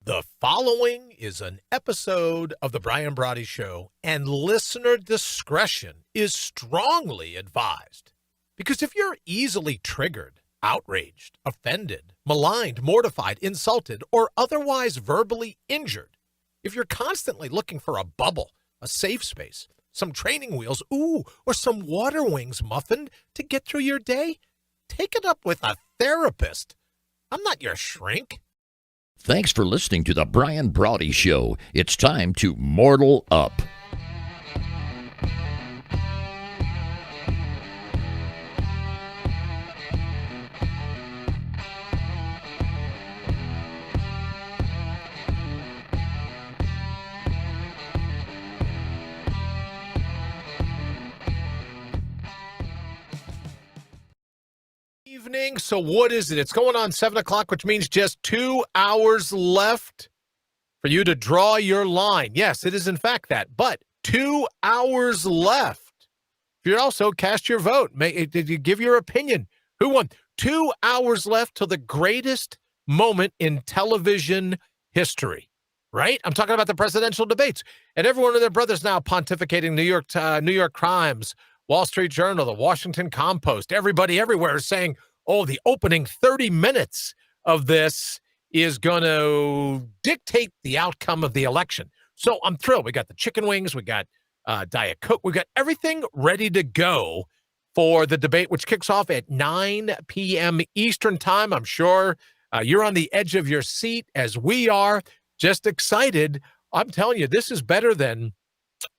The following is an episode of The Brian Brawdy Show, and listener discretion is strongly advised. Because if you're easily triggered, outraged, offended, maligned, mortified, insulted, or otherwise verbally injured, if you're constantly looking for a bubble, a safe space, some training wheels, or some water wings muffin to get through your day, take it up with a therapist. I'm not your shrink. Thanks for listening to the Brian Brawdy Show. It's time to mortal up. Evening. So what is it? It's going on 7 o'clock, which means just 2 hours left for you to draw your line. Yes, it is in fact that, but 2 hours left. If you also cast your vote, did you give your opinion? Who won? 2 hours left to the greatest moment in television history, right? I'm talking about the presidential debates, and everyone and their brothers now pontificating New York Crimes, Wall Street Journal, the Washington Compost, everybody everywhere is saying, oh, the opening 30 minutes of this is going to dictate the outcome of the election. So I'm thrilled. We got the chicken wings. We got Diet Coke. We got everything ready to go for the debate, which kicks off at 9 p.m. Eastern time. I'm sure you're on the edge of your seat as we are, just excited. I'm telling you, this is better than,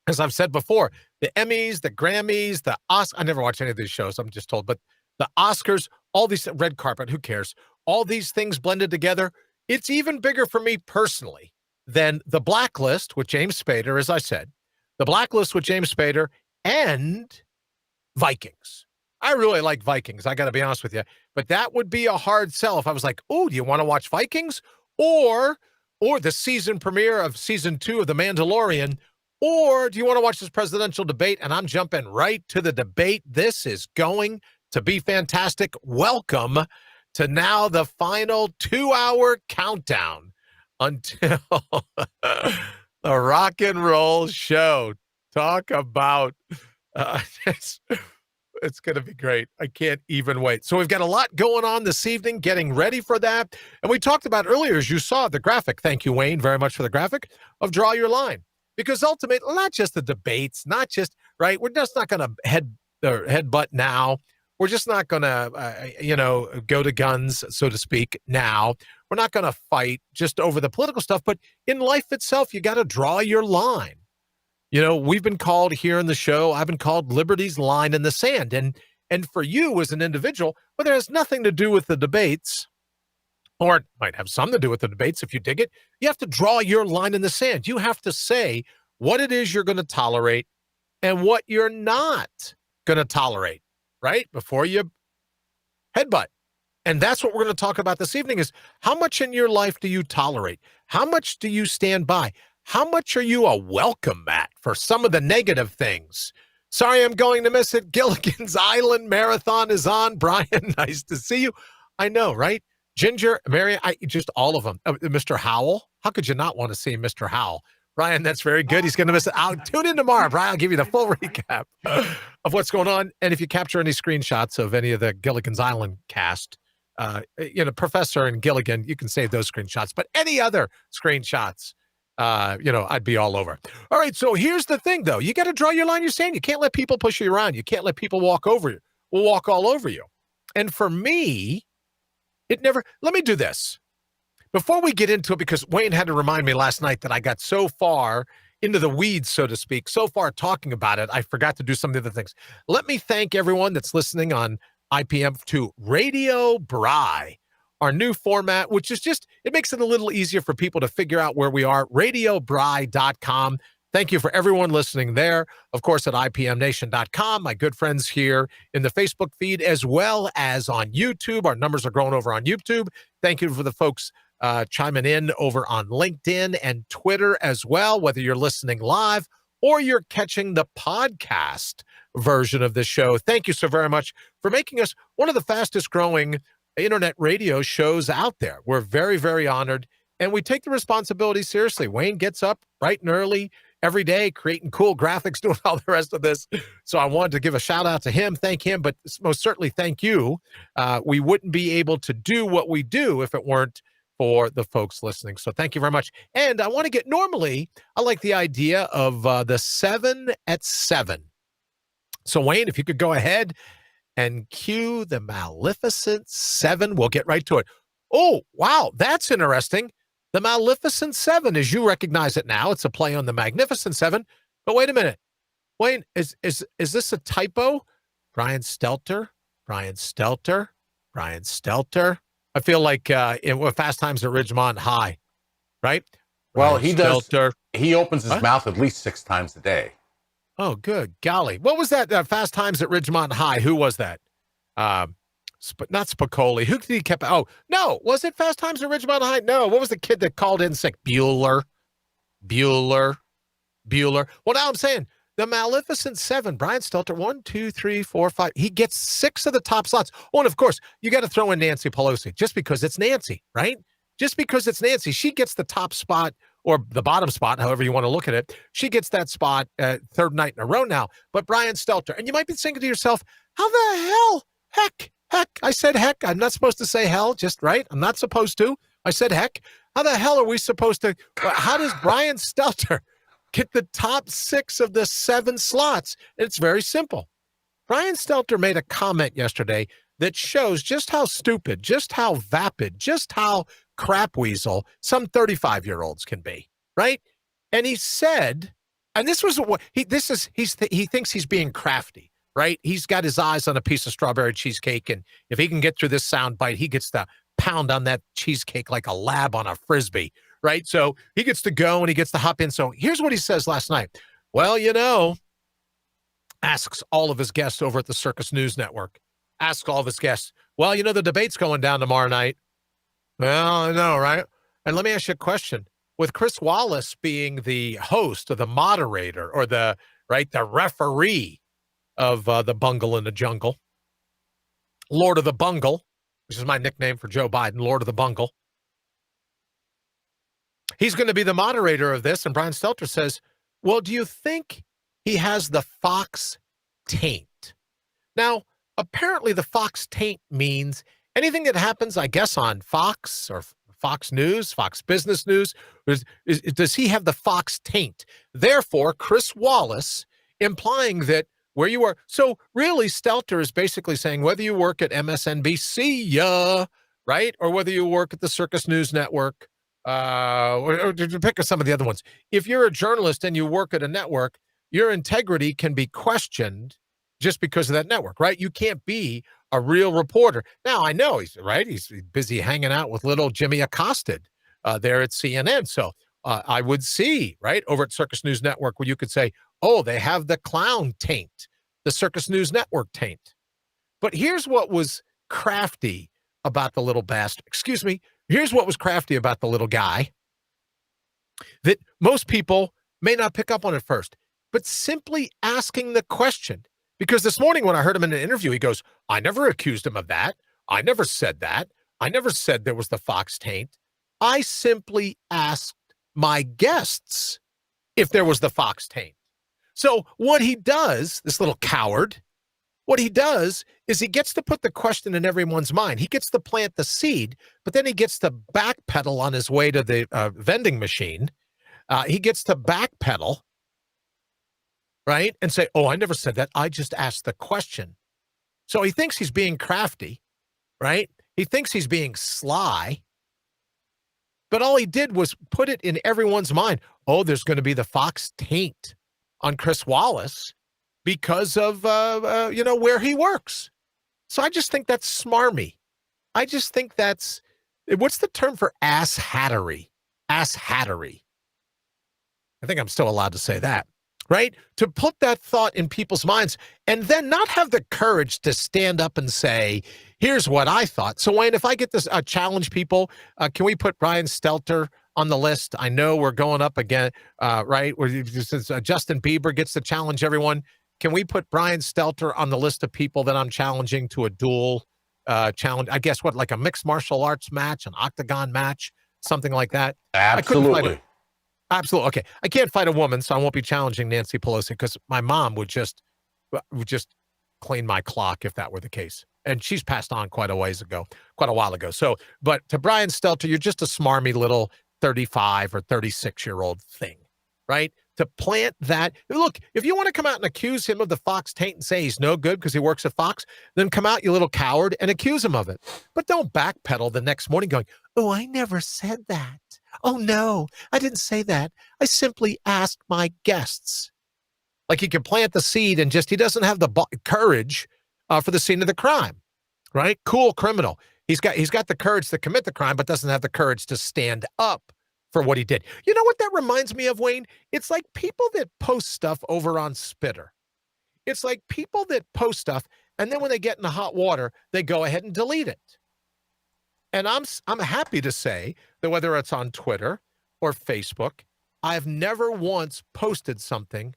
as I've said before, the Emmys, the Grammys, the Oscars. I never watch any of these shows, I'm just told, but the Oscars, all these red carpet, who cares? All these things blended together. It's even bigger for me personally than The Blacklist with James Spader, as I said, The Blacklist with James Spader and Vikings. I really like Vikings, I got to be honest with you, but that would be a hard sell if I was like, oh, do you want to watch Vikings? Or the season premiere of season 2 of The Mandalorian? Or do you want to watch this presidential debate? And I'm jumping right to the debate. This is going to be fantastic. Welcome to now the final 2-hour countdown until the rock and roll show. Talk about, it's going to be great. I can't even wait. So we've got a lot going on this evening, getting ready for that. And we talked about earlier, as you saw, the graphic. Thank you, Wayne, very much for the graphic of Draw Your Line. Because ultimately, not just the debates, not just, right, we're just not going to headbutt now. We're just not going to, go to guns, so to speak, now. We're not going to fight just over the political stuff. But in life itself, you got to draw your line. You know, we've been called here in the show, I've been called Liberty's line in the sand. And for you as an individual, whether it has nothing to do with the debates, or it might have some to do with the debates if you dig it, you have to draw your line in the sand. You have to say what it is you're going to tolerate and what you're not going to tolerate, right? Before you headbutt. And that's what we're going to talk about this evening is how much in your life do you tolerate? How much do you stand by? How much are you a welcome mat for some of the negative things? Sorry, I'm going to miss it. Gilligan's Island Marathon is on. Brian, nice to see you. I know, right? Ginger, Mary, just all of them. Mr. Howell. How could you not want to see Mr. Howell? Brian, that's very good. He's going to miss it. I'll tune in tomorrow, Brian. I'll give you the full recap of what's going on. And if you capture any screenshots of any of the Gilligan's Island cast, Professor and Gilligan, you can save those screenshots. But any other screenshots, I'd be all over. All right, so here's the thing, though. You got to draw your line. You're saying you can't let people push you around. You can't let people walk all over you. And for me, let me do this. Before we get into it, because Wayne had to remind me last night that I got so far into the weeds, so to speak, so far talking about it, I forgot to do some of the other things. Let me thank everyone that's listening on IPM to Radio Bry, our new format, which is it makes it a little easier for people to figure out where we are, radiobry.com. Thank you for everyone listening there. Of course, at IPMNation.com, my good friends here in the Facebook feed, as well as on YouTube. Our numbers are growing over on YouTube. Thank you for the folks chiming in over on LinkedIn and Twitter as well, whether you're listening live or you're catching the podcast version of the show. Thank you so very much for making us one of the fastest growing internet radio shows out there. We're very, very honored. and we take the responsibility seriously. Wayne gets up bright and early every day, creating cool graphics, doing all the rest of this. So I wanted to give a shout out to him, thank him, but most certainly thank you. We wouldn't be able to do what we do if it weren't for the folks listening. So thank you very much. And I want to normally, I like the idea of the 7 at 7. So Wayne, if you could go ahead and cue the Maleficent 7, we'll get right to it. Oh, wow, that's interesting. The Maleficent 7, as you recognize it now, it's a play on the Magnificent 7. But wait a minute. Wayne, is this a typo? Brian Stelter? Brian Stelter? Brian Stelter? I feel like in Fast Times at Ridgemont High, right? Well, Brian he Stelter. does. He opens his mouth at least 6 times a day. Oh, good golly. What was that Fast Times at Ridgemont High? Who was that? Not Spicoli. Who did he keep? Oh, no. Was it Fast Times at Ridgemont High? No. What was the kid that called in sick? Bueller. Well, now I'm saying the Maleficent 7, Brian Stelter, 1, 2, 3, 4, 5. He gets 6 of the top slots. Oh, and of course, you got to throw in Nancy Pelosi just because it's Nancy, right? Just because it's Nancy. She gets the top spot or the bottom spot, however you want to look at it. She gets that spot third night in a row now. But Brian Stelter, and you might be thinking to yourself, how the hell? Heck, I said heck. I'm not supposed to say hell, just right. I'm not supposed to. I said heck. How the hell are we supposed to? How does Brian Stelter get the top 6 of the 7 slots? It's very simple. Brian Stelter made a comment yesterday that shows just how stupid, just how vapid, just how crap weasel some 35-year-olds can be, right? And he said, and this was what he thinks he's being crafty. Right? He's got his eyes on a piece of strawberry cheesecake, and if he can get through this sound bite, he gets to pound on that cheesecake like a lab on a Frisbee, right? So he gets to go and he gets to hop in. So here's what he says last night. Well, asks all of his guests over at the Circus News Network, asks all of his guests, well, the debate's going down tomorrow night. Well, I know, right? And let me ask you a question. With Chris Wallace being the host or the moderator or the referee of the Bungle in the Jungle, Lord of the Bungle, which is my nickname for Joe Biden, Lord of the Bungle. He's going to be the moderator of this, and Brian Stelter says, well, do you think he has the Fox taint? Now, apparently the Fox taint means anything that happens, I guess, on Fox or Fox News, Fox Business News, does he have the Fox taint? Therefore, Chris Wallace implying that where you are. So really, Stelter is basically saying whether you work at MSNBC, right, or whether you work at the Circus News Network, or to pick some of the other ones. If you're a journalist and you work at a network, your integrity can be questioned just because of that network, right? You can't be a real reporter. Now, I know he's busy hanging out with little Jimmy Accosted there at CNN. So I would see, right, over at Circus News Network where you could say, oh, they have the clown taint, the Circus News Network taint. But here's what was crafty about the little bastard. Excuse me. Here's what was crafty about the little guy that most people may not pick up on at first, but simply asking the question. Because this morning when I heard him in an interview, he goes, I never accused him of that. I never said that. I never said there was the Fox taint. I simply asked my guests if there was the Fox taint. So what he does, this little coward, what he does is he gets to put the question in everyone's mind. He gets to plant the seed, but then he gets to backpedal on his way to the vending machine. He gets to backpedal, right, and say, oh, I never said that. I just asked the question. So he thinks he's being crafty, right? He thinks he's being sly. But all he did was put it in everyone's mind. Oh, there's going to be the Fox taint on Chris Wallace because of, where he works. So I just think that's smarmy. I just think that's, what's the term for ass hattery? Ass hattery. I think I'm still allowed to say that, right? To put that thought in people's minds and then not have the courage to stand up and say, here's what I thought. So Wayne, if I get this challenge people, can we put Brian Stelter on the list? I know we're going up again, right? Since Justin Bieber gets to challenge everyone, can we put Brian Stelter on the list of people that I'm challenging to a duel challenge? I guess like a mixed martial arts match, an octagon match. something like that. I couldn't fight Absolutely. Absolutely. Okay. I can't fight a woman, so I won't be challenging Nancy Pelosi because my mom would just clean my clock if that were the case. And she's passed on quite a while ago. So, but to Brian Stelter, you're just a smarmy little 35 or 36-year-old thing, right? To plant that. Look, if you want to come out and accuse him of the Fox taint and say he's no good because he works at Fox, then come out, you little coward, and accuse him of it. But don't backpedal the next morning going, oh, I never said that. Oh, no, I didn't say that. I simply asked my guests. Like he can plant the seed and he doesn't have the courage for the scene of the crime, right? Cool criminal. He's got the courage to commit the crime, but doesn't have the courage to stand up for what he did. You know what that reminds me of, Wayne? It's like people that post stuff over on Spitter. It's like people that post stuff, and then when they get in the hot water, they go ahead and delete it. And I'm happy to say that whether it's on Twitter or Facebook, I've never once posted something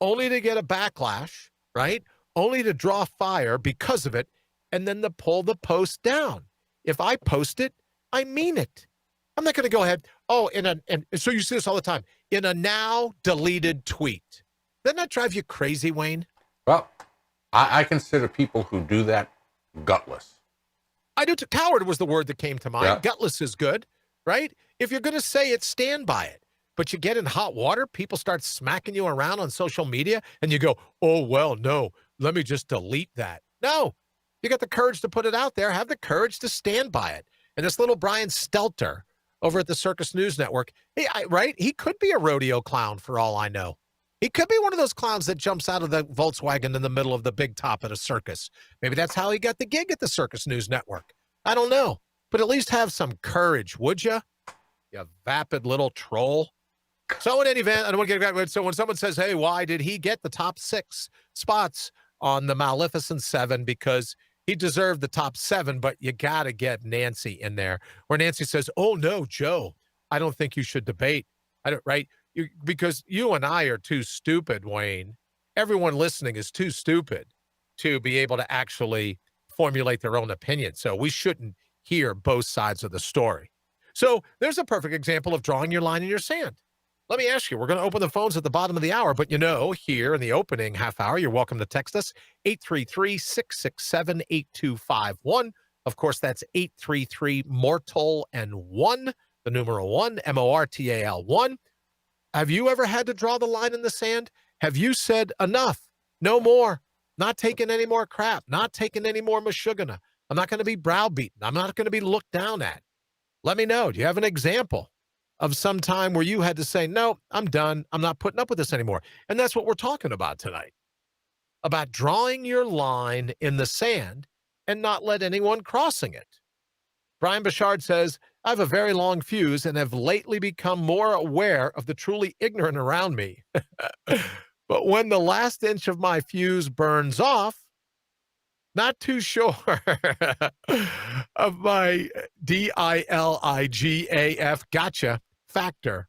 only to get a backlash, right? Only to draw fire because of it, and then to pull the post down. If I post it, I mean it. I'm not going to go ahead. Oh, and so you see this all the time in a now deleted tweet. Doesn't that drive you crazy, Wayne? Well, I consider people who do that gutless. I do too. Coward was the word that came to mind. Yeah. Gutless is good, right? If you're going to say it, stand by it. But you get in hot water, people start smacking you around on social media, and you go, oh, well, no, let me just delete that. No, you got the courage to put it out there. Have the courage to stand by it. And this little Brian Stelter over at the Circus News Network, right? He could be a rodeo clown for all I know. He could be one of those clowns that jumps out of the Volkswagen in the middle of the big top at a circus. Maybe that's how he got the gig at the Circus News Network. I don't know. But at least have some courage, would you? You vapid little troll. So in any event, I don't want to get back. So when someone says, hey, why did he get the top 6 spots on the Maleficent 7? Because he deserved the top 7, but you got to get Nancy in there. Where Nancy says, oh, no, Joe, I don't think you should debate. Right? Because you and I are too stupid, Wayne. Everyone listening is too stupid to be able to actually formulate their own opinion. So we shouldn't hear both sides of the story. So there's a perfect example of drawing your line in your sand. Let me ask you, we're going to open the phones at the bottom of the hour, but here in the opening half hour, you're welcome to text us, 833-667-8251. Of course, that's 833-MORTAL and 1, the numeral 1, MORTAL 1. Have you ever had to draw the line in the sand? Have you said enough? No more. Not taking any more crap. Not taking any more mashugana. I'm not going to be browbeaten. I'm not going to be looked down at. Let me know. Do you have an example of some time where you had to say, no, I'm done. I'm not putting up with this anymore. And that's what we're talking about tonight. About drawing your line in the sand and not let anyone crossing it. Brian Bouchard says, I have a very long fuse and have lately become more aware of the truly ignorant around me. But when the last inch of my fuse burns off, not too sure of my DILIGAF gotcha factor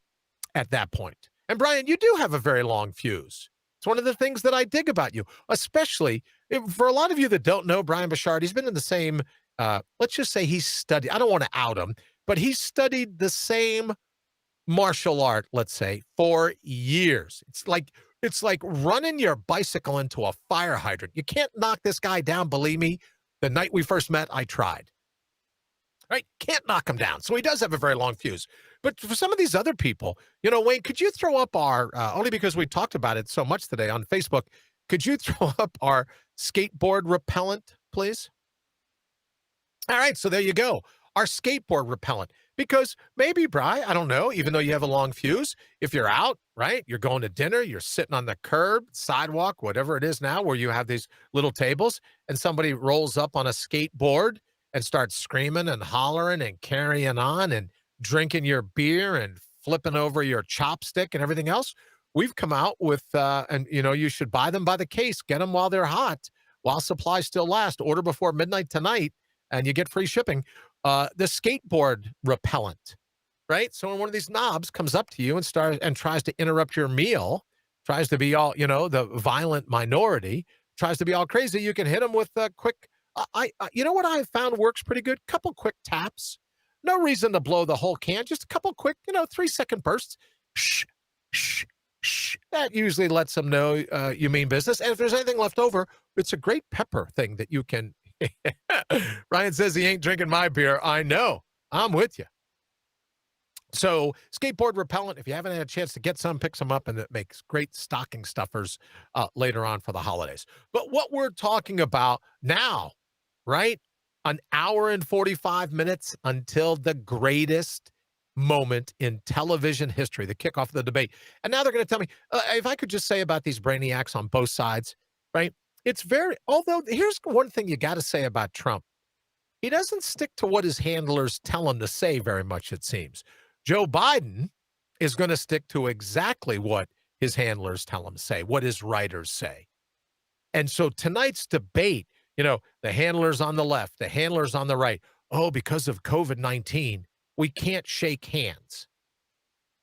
at that point. And Brian, you do have a very long fuse. It's one of the things that I dig about you, especially for a lot of you that don't know Brian Bouchard. He's been in the same, let's just say he's studied, I don't want to out him, but he's studied the same martial art, let's say, for years. It's like running your bicycle into a fire hydrant. You can't knock this guy down, believe me. The night we first met, I tried. Right? Can't knock him down. So he does have a very long fuse. But for some of these other people, Wayne, could you throw up our, only because we talked about it so much today on Facebook, could you throw up our skateboard repellent, please? All right, so there you go. Our skateboard repellent. Because maybe, Bri, I don't know, even though you have a long fuse, if you're out, right, you're going to dinner, you're sitting on the curb, sidewalk, whatever it is now, where you have these little tables, and somebody rolls up on a skateboard and starts screaming and hollering and carrying on and drinking your beer and flipping over your chopstick and everything else, we've come out with, you should buy them by the case, get them while they're hot, while supplies still last, order before midnight tonight, and you get free shipping. The skateboard repellent, right? So when one of these knobs comes up to you and tries to interrupt your meal, tries to be all, the violent minority, tries to be all crazy, you can hit them with a quick, you know what I found works pretty good? Couple quick taps No reason to blow the whole can. Just a couple quick, 3-second bursts. Shh, shh, shh. That usually lets them know you mean business. And if there's anything left over, it's a great pepper thing that you can. Ryan says he ain't drinking my beer. I know. I'm with you. So skateboard repellent, if you haven't had a chance to get some, pick some up, and it makes great stocking stuffers later on for the holidays. But what we're talking about now, right? An hour and 45 minutes until the greatest moment in television history, the kickoff of the debate. And now they're going to tell me, if I could just say about these brainiacs on both sides, right? Although here's one thing you got to say about Trump. He doesn't stick to what his handlers tell him to say very much, it seems. Joe Biden is going to stick to exactly what his handlers tell him to say, what his writers say. And so tonight's debate, the handlers on the left, the handlers on the right, because of COVID-19, we can't shake hands.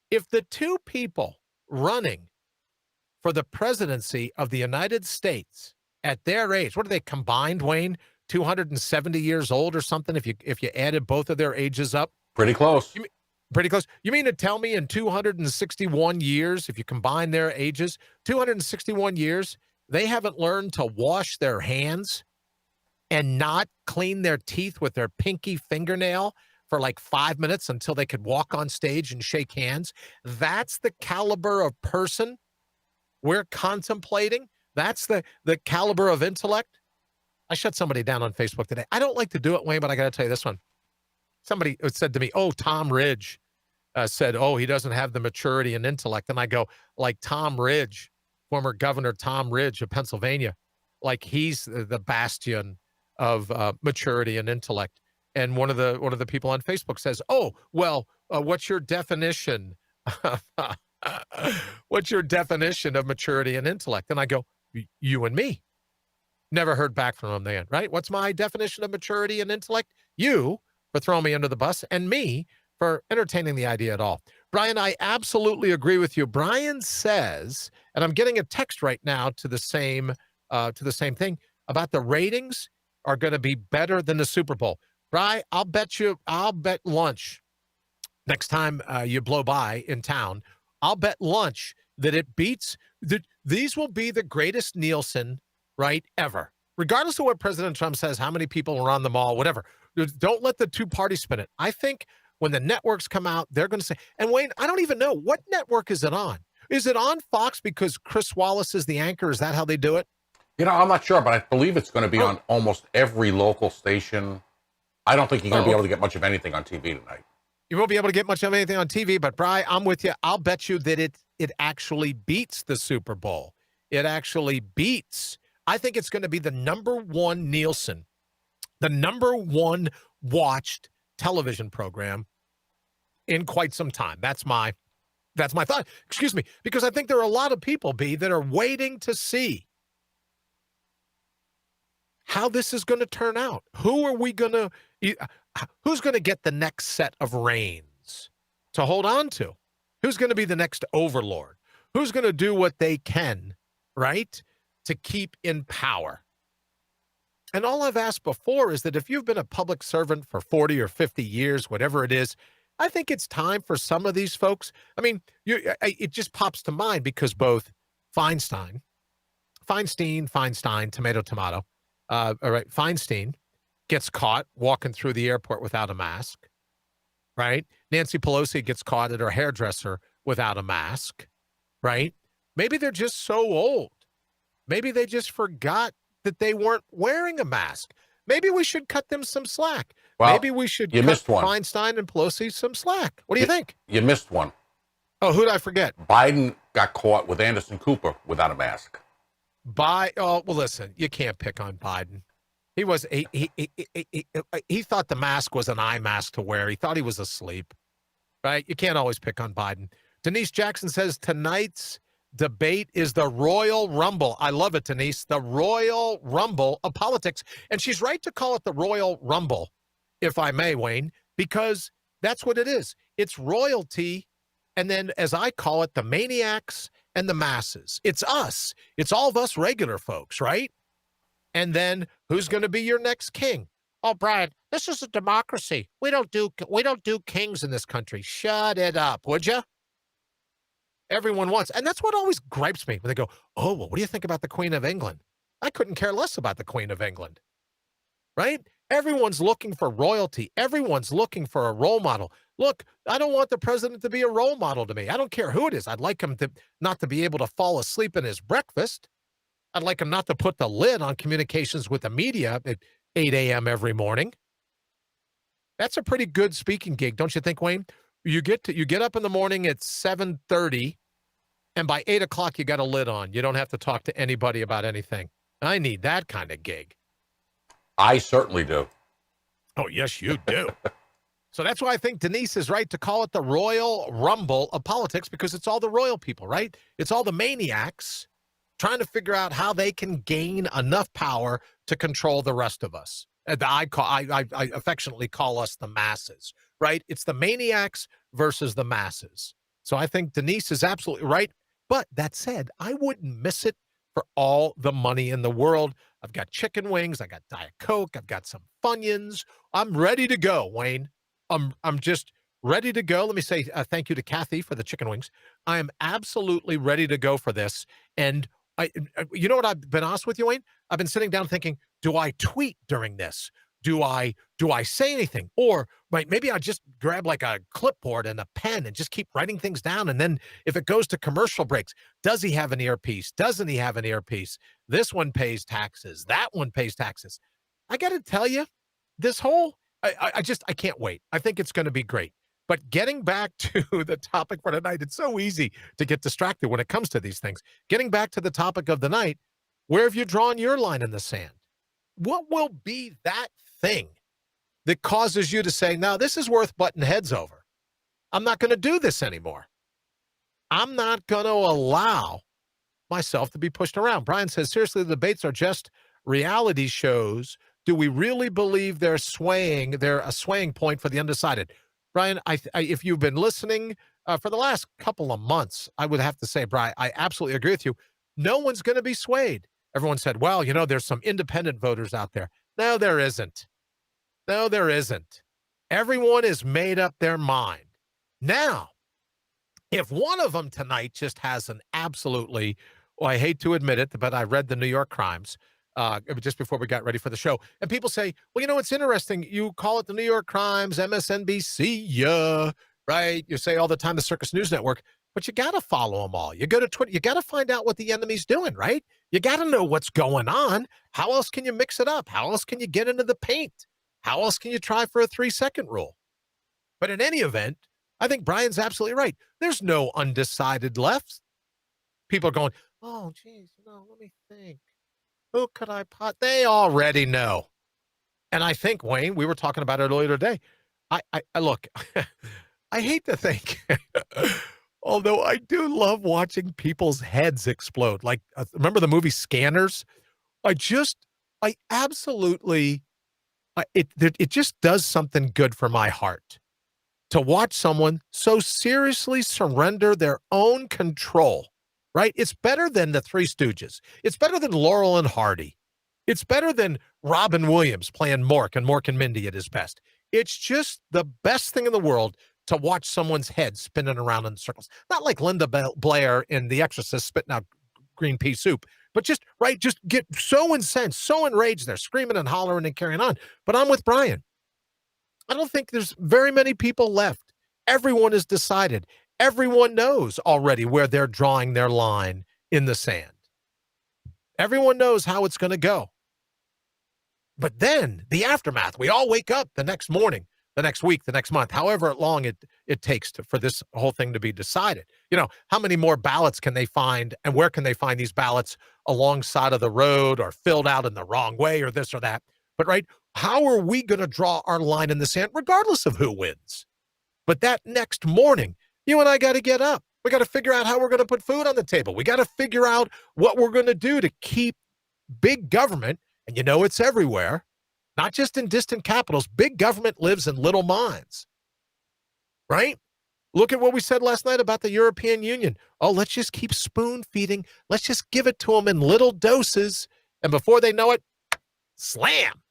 If the two people running for the presidency of the United States at their age, what are they combined, Wayne? 270 years old or something if you added both of their ages up? Pretty close. Pretty close. You mean to tell me in 261 years, if you combine their ages, 261 years, they haven't learned to wash their hands and not clean their teeth with their pinky fingernail for like 5 minutes until they could walk on stage and shake hands? That's the caliber of person we're contemplating. That's the caliber of intellect. I shut somebody down on Facebook today. I don't like to do it, Wayne, but I got to tell you this one. Somebody said to me, Tom Ridge said, he doesn't have the maturity and intellect. And I go, like Tom Ridge, former Governor Tom Ridge of Pennsylvania, like he's the bastion of maturity and intellect. And one of the people on Facebook says, what's your definition? What's your definition of maturity and intellect? And I go, you and me. Never heard back from him then, right? What's my definition of maturity and intellect? You for throwing me under the bus, and me for entertaining the idea at all. Brian, I absolutely agree with you. Brian says, and I'm getting a text right now to the same thing about the ratings are going to be better than the Super Bowl. Brian, I'll bet lunch next time you blow by in town. I'll bet lunch that it beats these will be the greatest Nielsen, right, ever. Regardless of what President Trump says, how many people were on the mall, whatever. Don't let the two parties spin it. I think when the networks come out, they're going to say, and Wayne, I don't even know, what network is it on? Is it on Fox because Chris Wallace is the anchor? Is that how they do it? I'm not sure, but I believe it's going to be on almost every local station. I don't think you're going to be able to get much of anything on TV tonight. You won't be able to get much of anything on TV, but Bri, I'm with you. I'll bet you that it actually beats the Super Bowl. It actually beats. I think it's going to be the number one Nielsen, the number one watched television program in quite some time. That's my thought. Excuse me, because I think there are a lot of people, B, that are waiting to see how this is going to turn out. Who's going to get the next set of reins to hold on to? Who's going to be the next overlord? Who's going to do what they can, right, to keep in power? And all I've asked before is that if you've been a public servant for 40 or 50 years, whatever it is, I think it's time for some of these folks. I mean, it just pops to mind because both Feinstein, tomato, all right, Feinstein gets caught walking through the airport without a mask, right? Nancy Pelosi gets caught at her hairdresser without a mask, right? Maybe they're just so old. Maybe they just forgot that they weren't wearing a mask. Maybe we should cut them some slack. Well, maybe we should cut Feinstein and Pelosi some slack. What do you think? You missed one. Oh, who did I forget? Biden got caught with Anderson Cooper without a mask. Well, listen, you can't pick on Biden. He thought the mask was an eye mask to wear. He thought he was asleep, right? You can't always pick on Biden. Denise Jackson says tonight's debate is the Royal Rumble. I love it, Denise. The Royal Rumble of politics. And she's right to call it the Royal Rumble, if I may, Wayne, because that's what it is. It's royalty, and then, as I call it, the maniacs and the masses. It's us. It's all of us regular folks, right? And then who's going to be your next king? Oh, Brian, this is a democracy. We don't do kings in this country. Shut it up, would you? Everyone wants, and that's what always gripes me when they go, "Oh, well, what do you think about the Queen of England?" I couldn't care less about the Queen of England, right? Everyone's looking for royalty. Everyone's looking for a role model. Look, I don't want the president to be a role model to me. I don't care who it is. I'd like him to not to be able to fall asleep in his breakfast. I'd like him not to put the lid on communications with the media at 8 a.m. every morning. That's a pretty good speaking gig, don't you think, Wayne? You get up in the morning at 7:30, and by 8 o'clock you got a lid on. You don't have to talk to anybody about anything. I need that kind of gig. I certainly do. Oh, yes, you do. So that's why I think Denise is right to call it the Royal Rumble of politics, because it's all the royal people, right? It's all the maniacs trying to figure out how they can gain enough power to control the rest of us. I affectionately call us the masses, right? It's the maniacs versus the masses. So I think Denise is absolutely right. But that said, I wouldn't miss it for all the money in the world. I've got chicken wings. I got Diet Coke. I've got some Funyuns. I'm ready to go, Wayne. I'm just ready to go. Let me say thank you to Kathy for the chicken wings. I am absolutely ready to go for this. And you know what, I've been honest with you, Wayne? I've been sitting down thinking, do I tweet during this? Do I say anything? Or maybe I just grab like a clipboard and a pen and just keep writing things down. And then if it goes to commercial breaks, does he have an earpiece? Doesn't he have an earpiece? This one pays taxes. That one pays taxes. I got to tell you, this whole, I can't wait. I think it's going to be great. But getting back to the topic for tonight, it's so easy to get distracted when it comes to these things. Getting back to the topic of the night, where have you drawn your line in the sand? What will be that thing that causes you to say, now this is worth butting heads over? I'm not going to do this anymore. I'm not going to allow myself to be pushed around. Brian says, seriously, the debates are just reality shows. Do we really believe they're a swaying point for the undecided? Brian, if you've been listening for the last couple of months, I would have to say, Brian, I absolutely agree with you. No one's going to be swayed. Everyone said, well, there's some independent voters out there. No, there isn't. No, there isn't. Everyone has made up their mind. Now, if one of them tonight just has an absolutely, well, I hate to admit it, but I read the New York Crimes just before we got ready for the show. And people say, well, it's interesting. You call it the New York Crimes, MSNBC, yeah, right? You say all the time the Circus News Network, but you got to follow them all. You go to Twitter, you got to find out what the enemy's doing, right? You got to know what's going on. How else can you mix it up? How else can you get into the paint? How else can you try for a 3-second rule? But in any event, I think Brian's absolutely right. There's no undecided left. People are going, oh, geez, let me think. Who could I pot? They already know. And I think, Wayne, we were talking about it earlier today. I look, I hate to think, although I do love watching people's heads explode. Like, remember the movie Scanners? It just does something good for my heart to watch someone so seriously surrender their own control. Right? It's better than the Three Stooges. It's better than Laurel and Hardy. It's better than Robin Williams playing Mork and Mork and Mindy at his best. It's just the best thing in the world to watch someone's head spinning around in circles. Not like Linda Blair in The Exorcist spitting out green pea soup, but just get so incensed, so enraged, they're screaming and hollering and carrying on. But I'm with Brian. I don't think there's very many people left. Everyone has decided. Everyone knows already where they're drawing their line in the sand. Everyone knows how it's going to go. But then the aftermath, we all wake up the next morning, the next week, the next month, however long it takes for this whole thing to be decided. How many more ballots can they find, and where can they find these ballots alongside of the road or filled out in the wrong way or this or that? But right, how are we going to draw our line in the sand regardless of who wins? But that next morning, you and I got to get up. We got to figure out how we're going to put food on the table. We got to figure out what we're going to do to keep big government, and it's everywhere, not just in distant capitals. Big government lives in little minds, right? Look at what we said last night about the European Union. Oh, let's just keep spoon feeding. Let's just give it to them in little doses. And before they know it, slam,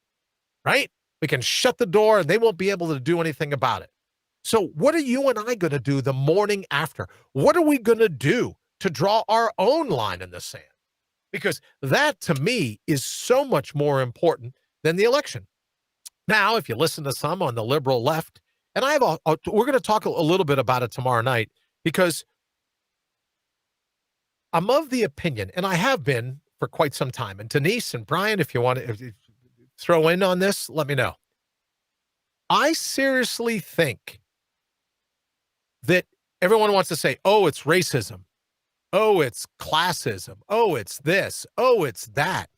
right? We can shut the door and they won't be able to do anything about it. So what are you and I going to do the morning after? What are we going to do to draw our own line in the sand? Because that, to me, is so much more important than the election. Now, if you listen to some on the liberal left, and we're going to talk a little bit about it tomorrow night, because I'm of the opinion, and I have been for quite some time, and Denise and Brian, if you want to throw in on this, let me know. I seriously think that everyone wants to say, oh, it's racism. Oh, it's classism. Oh, it's this. Oh, it's that.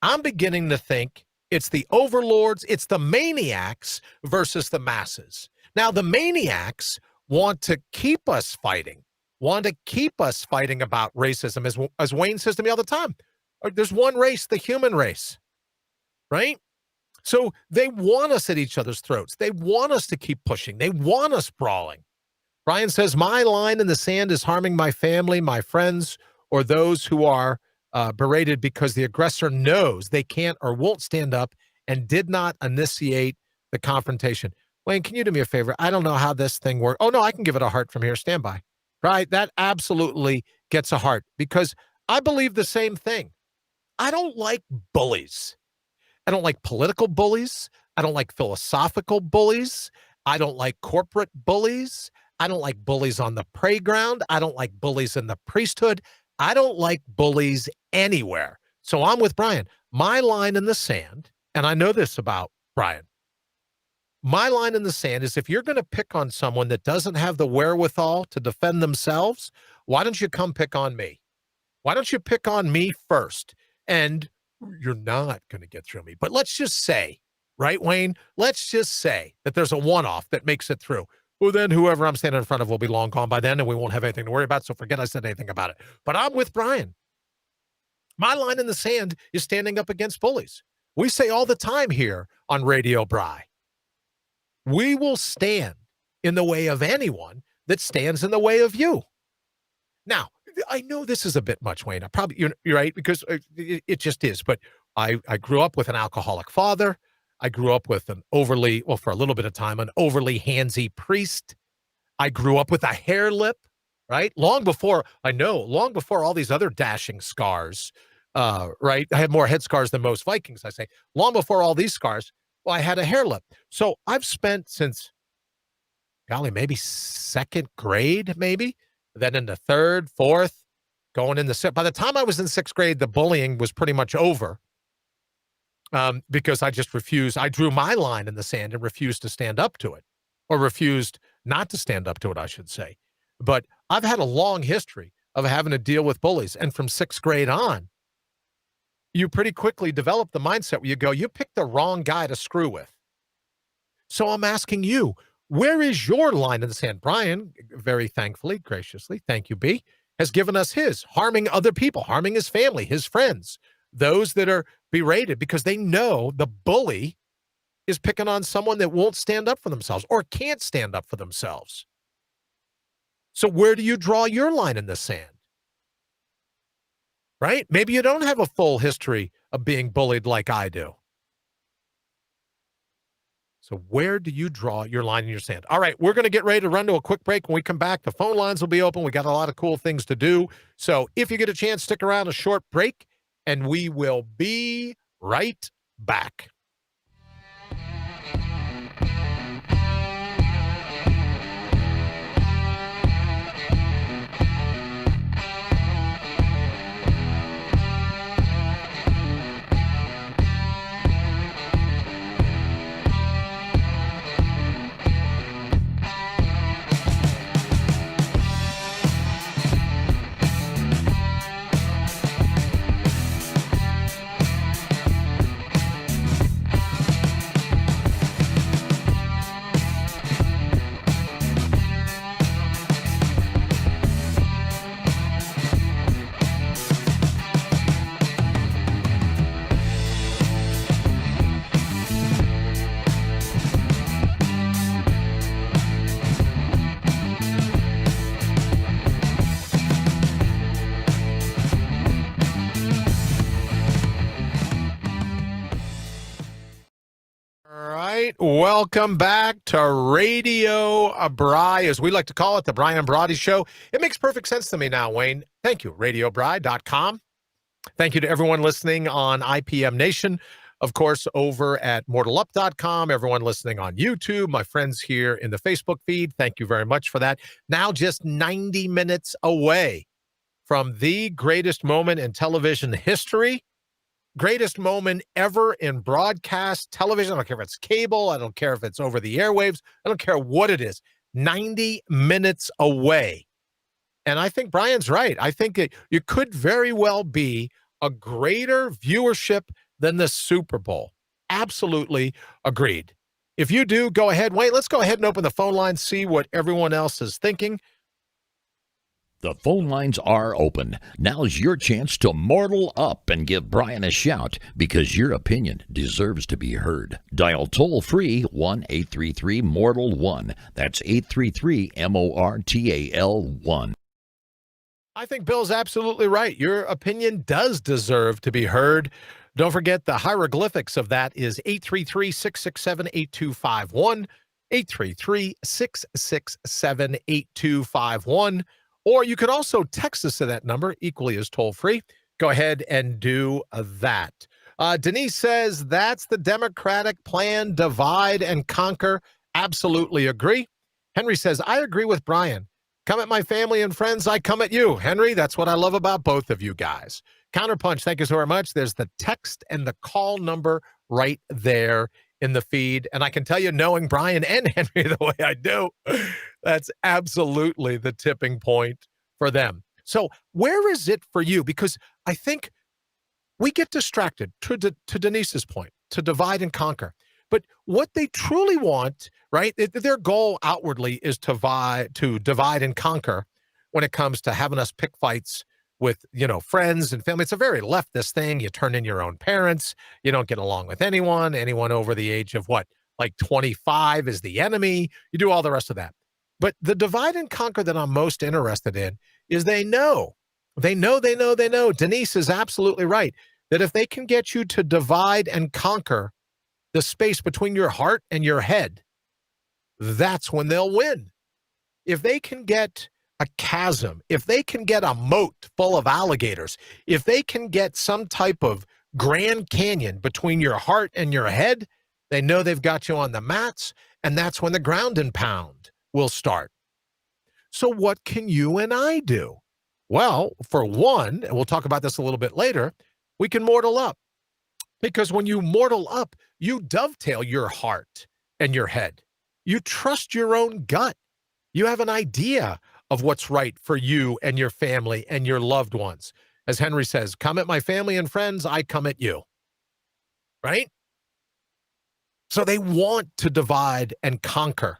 I'm beginning to think it's the overlords, it's the maniacs versus the masses. Now, the maniacs want to keep us fighting, about racism, as Wayne says to me all the time. There's one race, the human race, right? So they want us at each other's throats. They want us to keep pushing. They want us brawling. Brian says, my line in the sand is harming my family, my friends, or those who are berated because the aggressor knows they can't or won't stand up and did not initiate the confrontation. Wayne, can you do me a favor? I don't know how this thing works. Oh, no, I can give it a heart from here. Stand by. Right? That absolutely gets a heart because I believe the same thing. I don't like bullies. I don't like political bullies. I don't like philosophical bullies. I don't like corporate bullies. I don't like bullies on the playground. I don't like bullies in the priesthood. I don't like bullies anywhere. So I'm with Brian. My line in the sand, and I know this about Brian, my line in the sand is if you're going to pick on someone that doesn't have the wherewithal to defend themselves, why don't you come pick on me? Why don't you pick on me first? And you're not going to get through me. But let's just say, right, Wayne? Let's just say that there's a one-off that makes it through. Well, then whoever I'm standing in front of will be long gone by then, and we won't have anything to worry about, so forget I said anything about it. But I'm with Brian. My line in the sand is standing up against bullies. We say all the time here on Radio Bry, we will stand in the way of anyone that stands in the way of you. Now, I know this is a bit much, Wayne. You're right, because it just is. But I grew up with an alcoholic father. I grew up with for a little bit of time, an overly handsy priest. I grew up with a hair lip, right? Long before all these other dashing scars, right? I had more head scars than most Vikings, I say. Long before all these scars, well, I had a hair lip. So I've spent since, maybe second grade, then into third, fourth, going into by the time I was in sixth grade, the bullying was pretty much over. Because I just refused. I drew my line in the sand and refused to stand up to it, or refused not to stand up to it, I should say. But I've had a long history of having to deal with bullies. And from sixth grade on, you pretty quickly develop the mindset where you go, you picked the wrong guy to screw with. So I'm asking you, where is your line in the sand? Brian, very thankfully, graciously, thank you, B, has given us his, harming other people, harming his family, his friends, those that are berated because they know the bully is picking on someone that won't stand up for themselves or can't stand up for themselves. So where do you draw your line in the sand? Right? Maybe you don't have a full history of being bullied like I do. So where do you draw your line in your sand? All right, we're going to get ready to run to a quick break. When we come back, the phone lines will be open. We got a lot of cool things to do. So if you get a chance, stick around a short break, and we will be right back. Welcome back to Radio Bry, as we like to call it, the Brian Brawdy Show. It makes perfect sense to me now, Wayne. Thank you, radiobry.com. Thank you to everyone listening on IPM Nation, of course, over at mortalup.com, everyone listening on YouTube, my friends here in the Facebook feed, thank you very much for that. Now just 90 minutes away from the greatest moment in television history, greatest moment ever in broadcast television. I don't care if it's cable. I don't care if it's over the airwaves. I don't care what it is. 90 minutes away. And I think Brian's right. I think it could very well be a greater viewership than the Super Bowl. Absolutely agreed. If you do, go ahead. Wait, let's go ahead and open the phone line, see what everyone else is thinking. The phone lines are open. Now's your chance to mortal up and give Brian a shout, because your opinion deserves to be heard. Dial toll-free 1-833-MORTAL-1. That's 833-MORTAL-1. I think Bill's absolutely right. Your opinion does deserve to be heard. Don't forget the hieroglyphics of that is 833-667-8251, 833-667-8251. Or you can also text us to that number, equally as toll-free. Go ahead and do that. Denise says, that's the Democratic plan, divide and conquer. Absolutely agree. Henry says, I agree with Brian. Come at my family and friends, I come at you. Henry, that's what I love about both of you guys. Counterpunch, thank you so very much. There's the text and the call number right there in the feed. And I can tell you, knowing Brian and Henry the way I do, that's absolutely the tipping point for them. So where is it for you? Because I think we get distracted, to Denise's point, to divide and conquer. But what they truly want, right, their goal outwardly is to divide and conquer when it comes to having us pick fights with, friends and family. It's a very leftist thing. You turn in your own parents. You don't get along with anyone. Anyone over the age of what, like 25 is the enemy. You do all the rest of that. But the divide and conquer that I'm most interested in is they know. Denise is absolutely right, that if they can get you to divide and conquer the space between your heart and your head, that's when they'll win. If they can get a chasm, if they can get a moat full of alligators, if they can get some type of Grand Canyon between your heart and your head, they know they've got you on the mats, and that's when the ground and pound will start. So what can you and I do? Well, for one, and we'll talk about this a little bit later, we can mortal up. Because when you mortal up, you dovetail your heart and your head. You trust your own gut. You have an idea of what's right for you and your family and your loved ones. As Henry says, come at my family and friends, I come at you. Right? So they want to divide and conquer.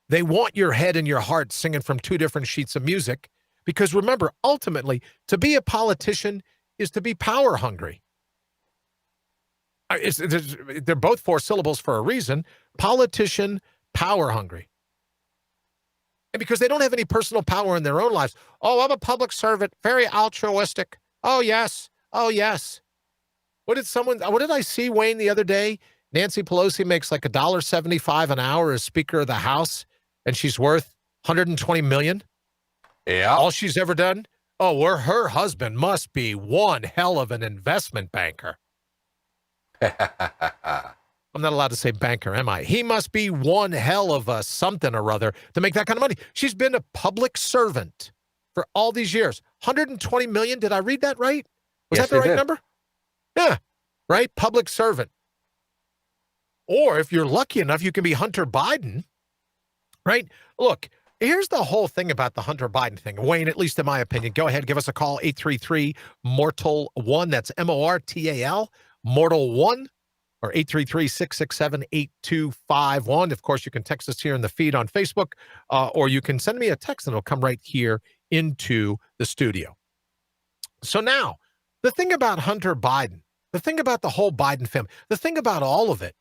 They want your head and your heart singing from two different sheets of music. Because remember, ultimately, to be a politician is to be power hungry. They're both four syllables for a reason. Politician, power hungry. And because they don't have any personal power in their own lives. Oh, I'm a public servant, very altruistic. Oh, yes. Oh, yes. What did I see, Wayne, the other day? Nancy Pelosi makes like $1.75 an hour as Speaker of the House, and she's worth $120 million. Yeah. All she's ever done? Oh, her husband must be one hell of an investment banker. I'm not allowed to say banker, am I? He must be one hell of a something or other to make that kind of money. She's been a public servant for all these years. $120 million. Did I read that right? Was Yes, that the right did. number? Yeah. Right? Public servant. Or if you're lucky enough, you can be Hunter Biden. Right? Look, here's the whole thing about the Hunter Biden thing. Wayne, at least in my opinion, go ahead, give us a call, 833-MORTAL-1. That's MORTAL. Mortal 1, or 833-667-8251. Of course, you can text us here in the feed on Facebook, or you can send me a text and it'll come right here into the studio. So now, the thing about Hunter Biden, the thing about the whole Biden family, the thing about all of it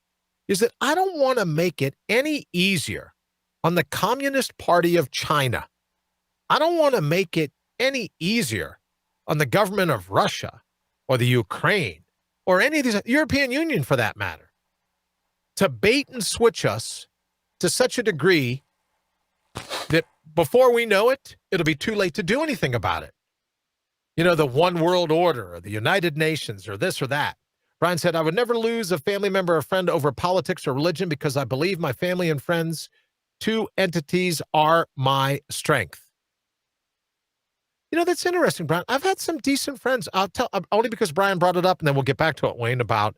is that I don't want to make it any easier on the Communist Party of China. I don't want to make it any easier on the government of Russia or the Ukraine or any of these, European Union for that matter. to bait and switch us to such a degree that before we know it, it'll be too late to do anything about it. You know, the one world order or the United Nations or this or that. Brian said, I would never lose a family member or friend over politics or religion because I believe my family and friends, two entities, are my strength. You know, that's interesting, Brian. I've had some decent friends. I'll tell, only because Brian brought it up, and then we'll get back to it, Wayne, about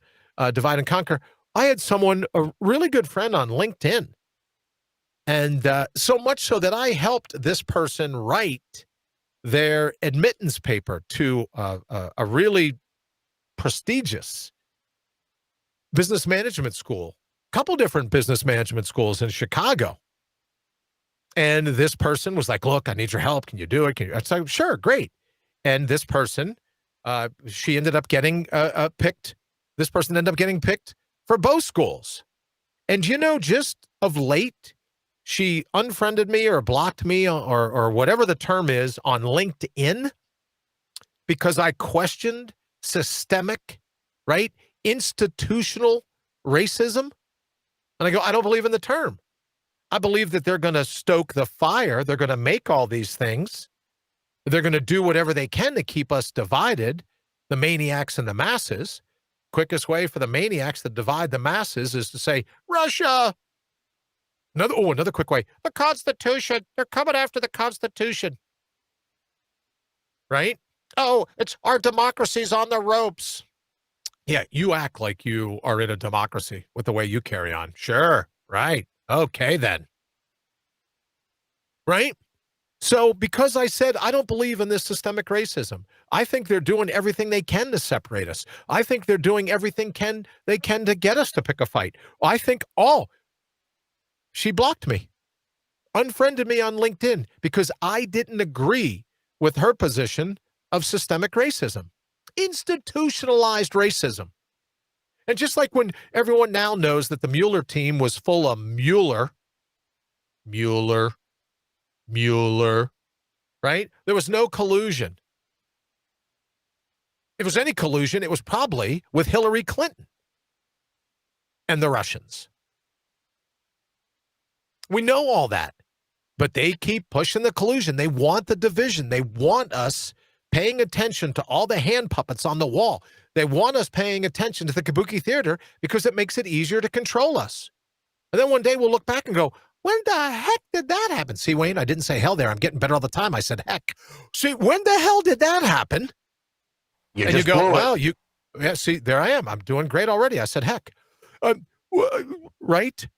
divide and conquer. I had someone, a really good friend on LinkedIn, and so much so that I helped this person write their admittance paper to a really prestigious business management school, a couple different business management schools in Chicago. And this person was like, look, I need your help. Can you do it? I said, sure, great. And this person, she ended up getting picked. This person ended up getting picked for both schools. And, you know, just of late, she unfriended me or blocked me or whatever the term is on LinkedIn because I questioned systemic, right, institutional racism. And I go, I don't believe in the term. I believe that they're going to stoke the fire. They're going to make all these things. They're going to do whatever they can to keep us divided, the maniacs and the masses. Quickest way for the maniacs to divide the masses is to say, Russia. Another quick way. The Constitution. They're coming after the Constitution. Right? Oh, it's our democracy's on the ropes. Yeah, you act like you are in a democracy with the way you carry on. Sure. Right. Okay, then. Right? So because I said I don't believe in this systemic racism, I think they're doing everything they can to separate us. I think they're doing everything they can to get us to pick a fight. I think, she blocked me, unfriended me on LinkedIn because I didn't agree with her position of systemic racism, institutionalized racism. And just like when everyone now knows that the Mueller team was full of Mueller, right? There was no collusion. If it was any collusion, it was probably with Hillary Clinton and the Russians. We know all that, but they keep pushing the collusion. They want the division. They want us paying attention to all the hand puppets on the wall. They want us paying attention to the Kabuki theater because it makes it easier to control us. And then one day we'll look back and go, when the heck did that happen? See, Wayne, I didn't say hell there. I'm getting better all the time. I said heck. See, when the hell did that happen? And you go, well, see, there I am. I'm doing great already. I said heck. Right?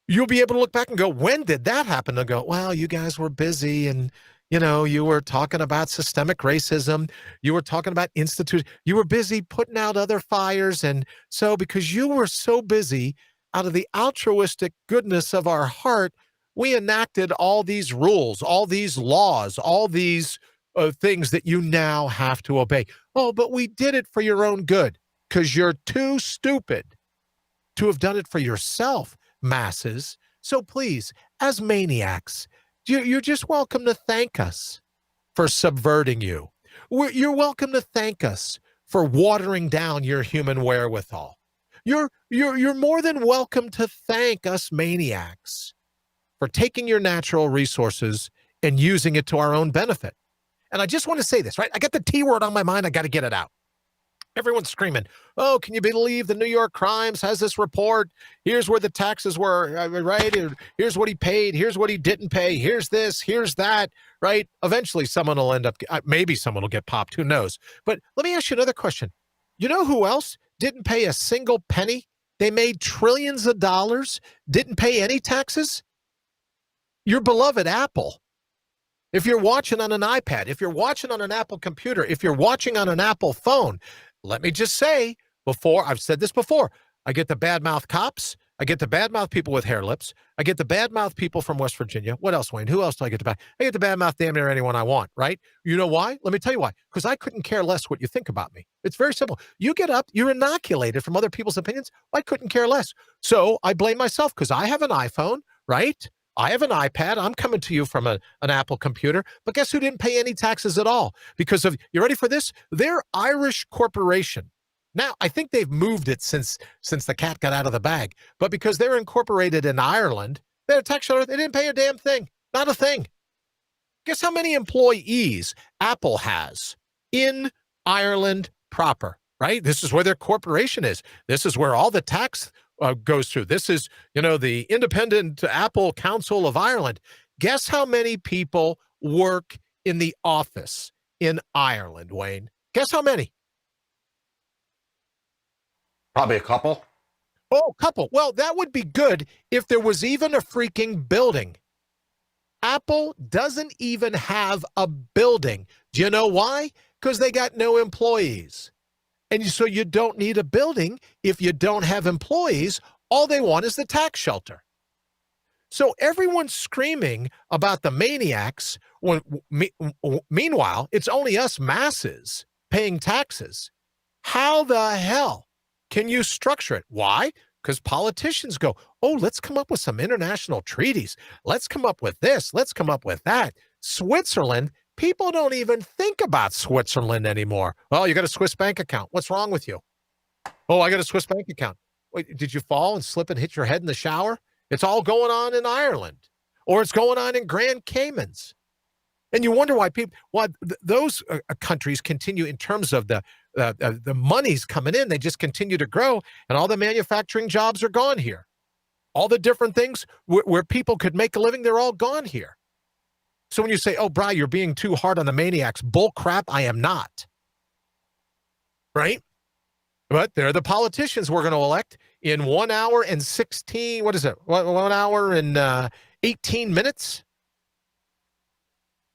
You'll be able to look back and go, when did that happen? They'll go, well, you guys were busy and, you know, you were talking about systemic racism. You were talking about you were busy putting out other fires. And so because you were so busy, out of the altruistic goodness of our heart, we enacted all these rules, all these laws, all these things that you now have to obey. Oh, but we did it for your own good because you're too stupid to have done it for yourself, masses. So please, as maniacs, you're just welcome to thank us for subverting you. You're welcome to thank us for watering down your human wherewithal. You're more than welcome to thank us maniacs for taking your natural resources and using it to our own benefit. And I just want to say this, right? I got the T word on my mind. I got to get it out. Everyone's screaming, oh, can you believe the New York Crimes has this report? Here's where the taxes were, right? Here's what he paid. Here's what he didn't pay. Here's this. Here's that, right? Eventually, someone will end up, maybe someone will get popped. Who knows? But let me ask you another question. You know who else didn't pay a single penny? They made trillions of dollars, didn't pay any taxes? Your beloved Apple. If you're watching on an iPad, if you're watching on an Apple computer, if you're watching on an Apple phone, let me just say, I've said this before, I get the badmouth cops, I get the badmouth people with hair lips, I get the badmouth people from West Virginia. What else, Wayne? Who else do I get to bad? I get the badmouth damn near anyone I want, right? You know why? Let me tell you why. Because I couldn't care less what you think about me. It's very simple. You get up, you're inoculated from other people's opinions. I couldn't care less. So I blame myself because I have an iPhone, right? I have an iPad. I'm coming to you from an Apple computer. But guess who didn't pay any taxes at all? Because of, you ready for this? Their Irish corporation, Now, I think they've moved it since the cat got out of the bag. But because they're incorporated in Ireland, their tax shelter, they didn't pay a damn thing. Not a thing. Guess how many employees Apple has in Ireland proper, right? This is where their corporation is. This is where all the tax goes through. This is, the Independent Apple Council of Ireland. Guess how many people work in the office in Ireland, Wayne? Guess how many? Probably a couple. Oh, a couple. Well, that would be good if there was even a freaking building. Apple doesn't even have a building. Do you know why? Because they got no employees. And so you don't need a building if you don't have employees. All they want is the tax shelter. So everyone's screaming about the maniacs. Meanwhile, it's only us masses paying taxes. How the hell can you structure it? Why? Because politicians go, oh, let's come up with some international treaties. Let's come up with this. Let's come up with that. Switzerland, people don't even think about Switzerland anymore. Oh, you got a Swiss bank account. What's wrong with you? Oh, I got a Swiss bank account. Wait, did you fall and slip and hit your head in the shower? It's all going on in Ireland, or it's going on in Grand Caymans. And you wonder why those countries continue in terms of the money's coming in. They just continue to grow, and all the manufacturing jobs are gone here. All the different things where people could make a living, they're all gone here. So when you say, oh, Bri, you're being too hard on the maniacs, bull crap, I am not. Right? But they're the politicians we're going to elect in 1 hour and 16, what is it? 1 hour and 18 minutes?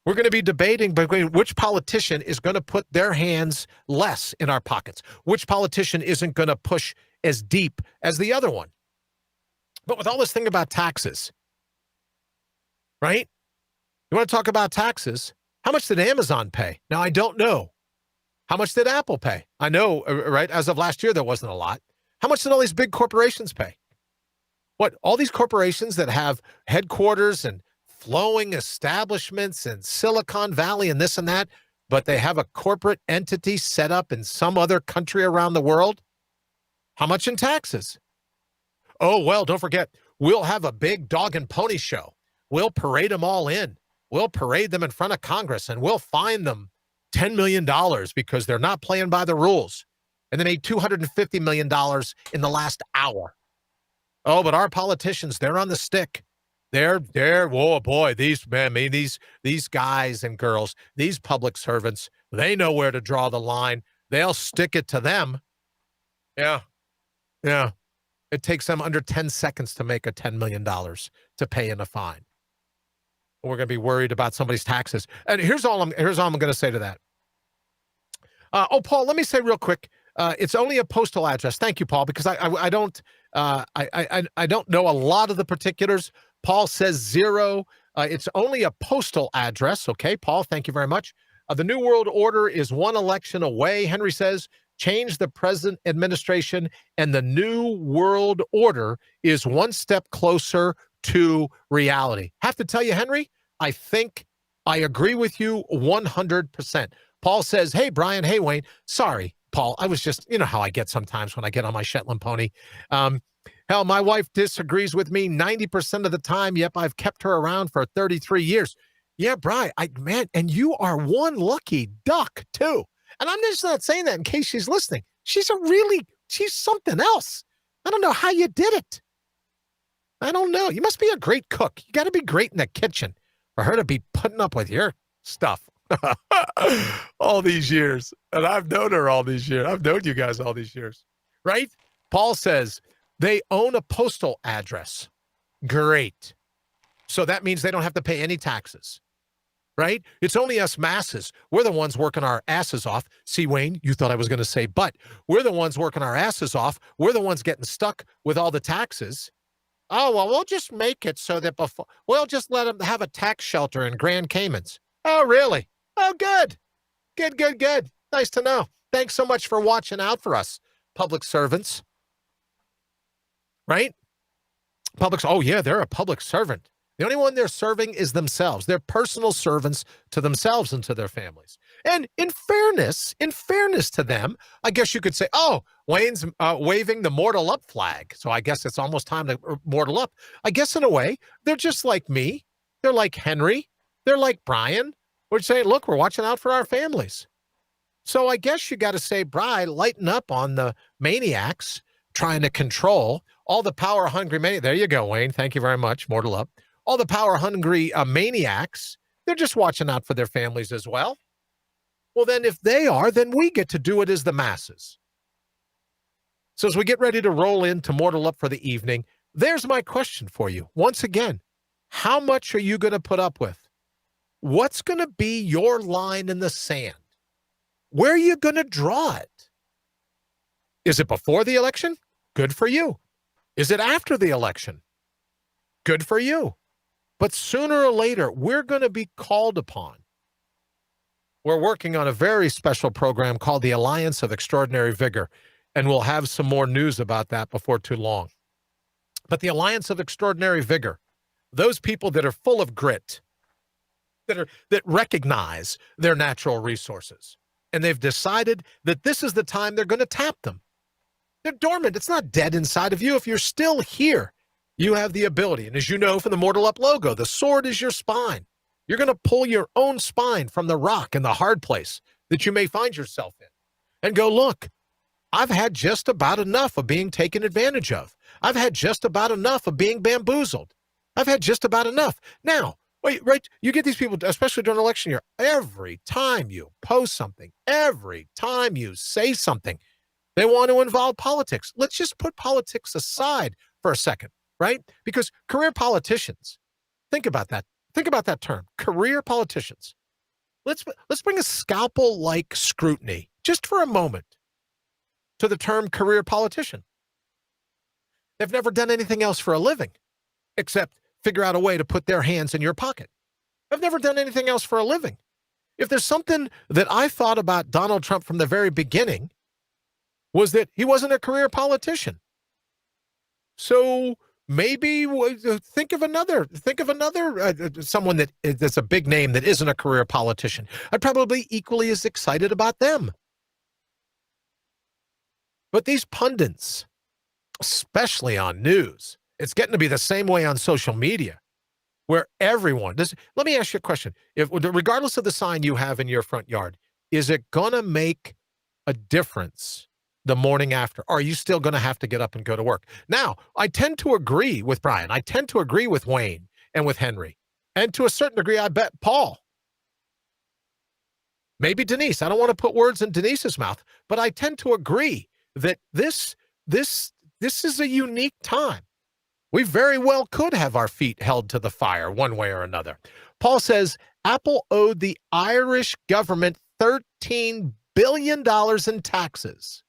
We're going to be debating which politician is going to put their hands less in our pockets. Which politician isn't going to push as deep as the other one. But with all this thing about taxes, right? You want to talk about taxes? How much did Amazon pay? Now, I don't know. How much did Apple pay? I know, right? As of last year, there wasn't a lot. How much did all these big corporations pay? What? All these corporations that have headquarters and flowing establishments in Silicon Valley and this and that, but they have a corporate entity set up in some other country around the world? How much in taxes? Oh, well, don't forget, we'll have a big dog and pony show. We'll parade them all in. We'll parade them in front of Congress, and we'll fine them $10 million because they're not playing by the rules. And they made $250 million in the last hour. Oh, but our politicians, they're on the stick. They're, oh boy, these guys and girls, these public servants, they know where to draw the line. They'll stick it to them. Yeah. It takes them under 10 seconds to make a $10 million to pay in a fine. We're going to be worried about somebody's taxes. And here's all I'm going to say to that. Paul, let me say real quick. It's only a postal address. Thank you, Paul, because I don't know a lot of the particulars. Paul says 0. It's only a postal address. Okay, Paul, thank you very much. The New World Order is one election away. Henry says, change the present administration, and the New World Order is one step closer to reality. Have to tell you, Henry, I think I agree with you 100%. Paul says, hey, Brian, hey, Wayne. Sorry, Paul, I was just, you know how I get sometimes when I get on my Shetland pony. Hell, my wife disagrees with me 90% of the time. Yep, I've kept her around for 33 years. Yeah, Brian, and you are one lucky duck, too. And I'm just not saying that in case she's listening. She's something else. I don't know how you did it. I don't know. You must be a great cook. You got to be great in the kitchen for her to be putting up with your stuff all these years. And I've known her all these years. I've known you guys all these years, right? Paul says they own a postal address. Great. So that means they don't have to pay any taxes, right? It's only us masses. We're the ones working our asses off. See, Wayne, you thought I was going to say, but we're the ones working our asses off. We're the ones getting stuck with all the taxes. Oh, well, we'll just make it so that we'll just let them have a tax shelter in Grand Caymans. Oh, really? Oh, good. Good. Nice to know. Thanks so much for watching out for us, public servants. Right? Oh, yeah, they're a public servant. The only one they're serving is themselves. They're personal servants to themselves and to their families. And in fairness to them, I guess you could say, oh, Wayne's waving the mortal up flag. So I guess it's almost time to mortal up. I guess in a way, they're just like me. They're like Henry. They're like Brian. We're saying, look, we're watching out for our families. So I guess you got to say, Bri, lighten up on the maniacs trying to control all the power-hungry maniacs. There you go, Wayne. Thank you very much. Mortal up. All the power-hungry maniacs, they're just watching out for their families as well. Well, then if they are, then we get to do it as the masses. So as we get ready to roll into Mortal Up for the evening, there's my question for you. Once again, how much are you going to put up with? What's going to be your line in the sand? Where are you going to draw it? Is it before the election? Good for you. Is it after the election? Good for you. But sooner or later, we're going to be called upon. We're working on a very special program called the Alliance of Extraordinary Vigor, and we'll have some more news about that before too long. But the Alliance of Extraordinary Vigor, those people that are full of grit, that recognize their natural resources, and they've decided that this is the time they're going to tap them. They're dormant. It's not dead inside of you. If you're still here, you have the ability. And as you know from the Mortal Up logo, the sword is your spine. You're going to pull your own spine from the rock and the hard place that you may find yourself in and go, look, I've had just about enough of being taken advantage of. I've had just about enough of being bamboozled. I've had just about enough. Now, wait, right? You get these people, especially during election year, every time you post something, every time you say something, they want to involve politics. Let's just put politics aside for a second, right? Because career politicians, think about that. Think about that term, career politicians. Let's bring a scalpel-like scrutiny, just for a moment, to the term career politician. They've never done anything else for a living, except figure out a way to put their hands in your pocket. I've never done anything else for a living. If there's something that I thought about Donald Trump from the very beginning, was that he wasn't a career politician. So maybe think of another someone that's a big name that isn't a career politician. I'd probably equally as excited about them. But these pundits, especially on news, it's getting to be the same way on social media, where everyone does. Let me ask you a question. Regardless of the sign you have in your front yard, is it going to make a difference the morning after? Or are you still going to have to get up and go to work? Now, I tend to agree with Brian. I tend to agree with Wayne and with Henry. And to a certain degree, I bet Paul. Maybe Denise. I don't want to put words in Denise's mouth, but I tend to agree that this is a unique time. We very well could have our feet held to the fire one way or another. Paul says Apple owed the Irish government $13 billion in taxes.